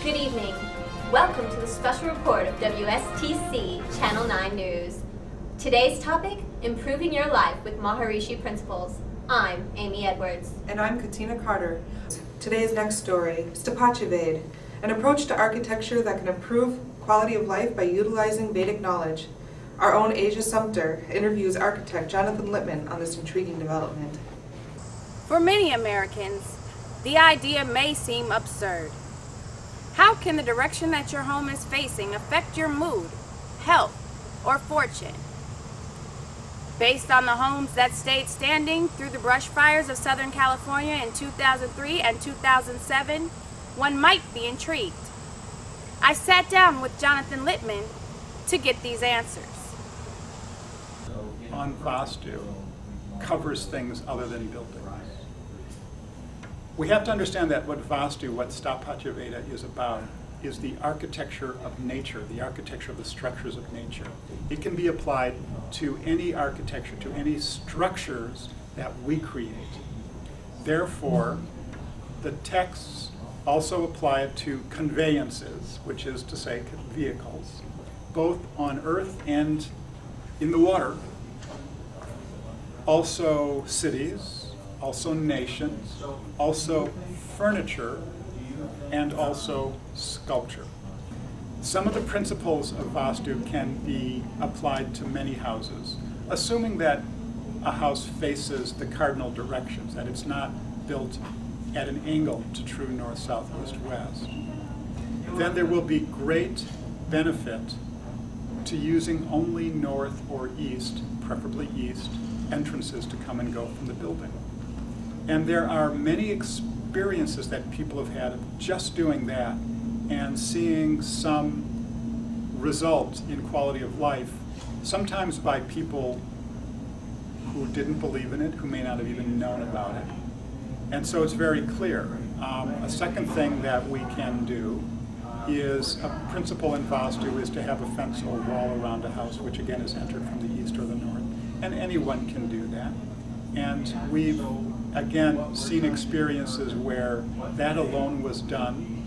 Good evening. Welcome to the special report of WStC Channel 9 News. Today's topic, improving your life with Maharishi principles. I'm Amy Edwards. And I'm Katina Carter. Today's next story, Sthapatya Veda, an approach to architecture that can improve quality of life by utilizing Vedic knowledge. Our own Asia Sumter interviews architect Jon Lipman on this intriguing development. For many Americans, the idea may seem absurd. How can the direction that your home is facing affect your mood, health, or fortune? Based on the homes that stayed standing through the brush fires of Southern California in 2003 and 2007, one might be intrigued. I sat down with Jon Lipman to get these answers. On Vastu covers things other than buildings. We have to understand that what Vastu, what Sthapatya Veda is about, is the architecture of nature, the architecture of the structures of nature. It can be applied to any architecture, to any structures that we create. Therefore, the texts also apply it to conveyances, which is to say vehicles, both on earth and in the water, also cities, also nations, also furniture, and also sculpture. Some of the principles of Vastu can be applied to many houses, assuming that a house faces the cardinal directions, that it's not built at an angle to true north, south, east, west. Then there will be great benefit to using only north or east, preferably east, entrances to come and go from the building. And there are many experiences that people have had of just doing that and seeing some result in quality of life, sometimes by people who didn't believe in it, who may not have even known about it. And so it's very clear. A second thing that we can do is, a principle in Vastu is to have a fence or wall around a house, which again is entered from the east or the north. And anyone can do that. And we've again seen experiences where that alone was done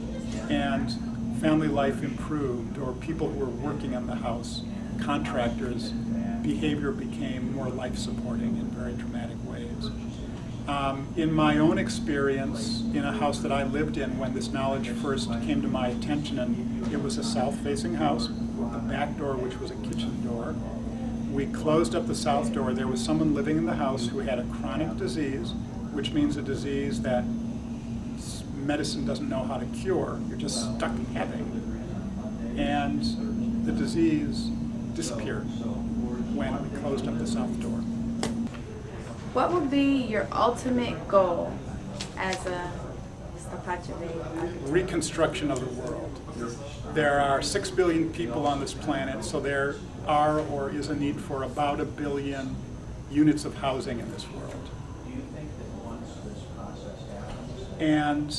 and family life improved, or people who were working in the house, contractors, behavior became more life-supporting in very dramatic ways. In my own experience, in a house that I lived in when this knowledge first came to my attention, and it was a south-facing house with the back door, which was a kitchen door. We closed up the south door. There was someone living in the house who had a chronic disease, which means a disease that medicine doesn't know how to cure. You're just stuck having. And the disease disappeared when we closed up the south door. What would be your ultimate goal as a Sthapatya Veda? Reconstruction of the world. There are 6 billion people on this planet, so there are or is a need for about 1 billion units of housing in this world. And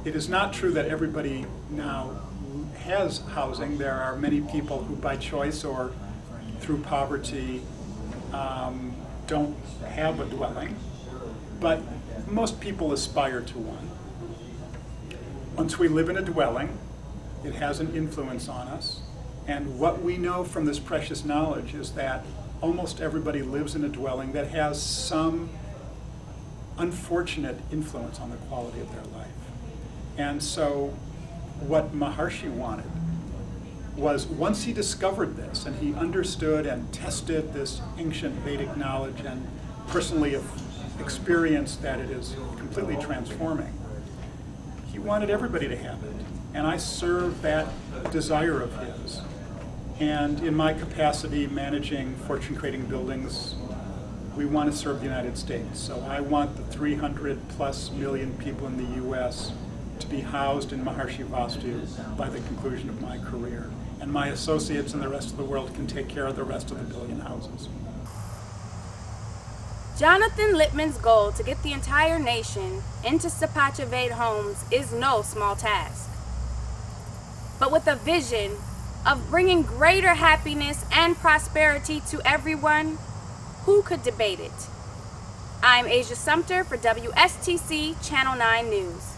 it is not true that everybody now has housing. There are many people who by choice or through poverty don't have a dwelling, but most people aspire to one. Once we live in a dwelling, it has an influence on us. And what we know from this precious knowledge is that almost everybody lives in a dwelling that has some unfortunate influence on the quality of their life. And so what Maharishi wanted was, once he discovered this and he understood and tested this ancient Vedic knowledge and personally experienced that it is completely transforming, he wanted everybody to have it. And I serve that desire of his. And in my capacity managing fortune-creating buildings, we want to serve the United States. So I want the 300+ million people in the US to be housed in Maharishi Vastu by the conclusion of my career. And my associates in the rest of the world can take care of the rest of the billion houses. Jon Lipman's goal to get the entire nation into Sthapatya Veda homes is no small task. But with a vision of bringing greater happiness and prosperity to everyone, who could debate it? I'm Asia Sumter for WStC Channel 9 News.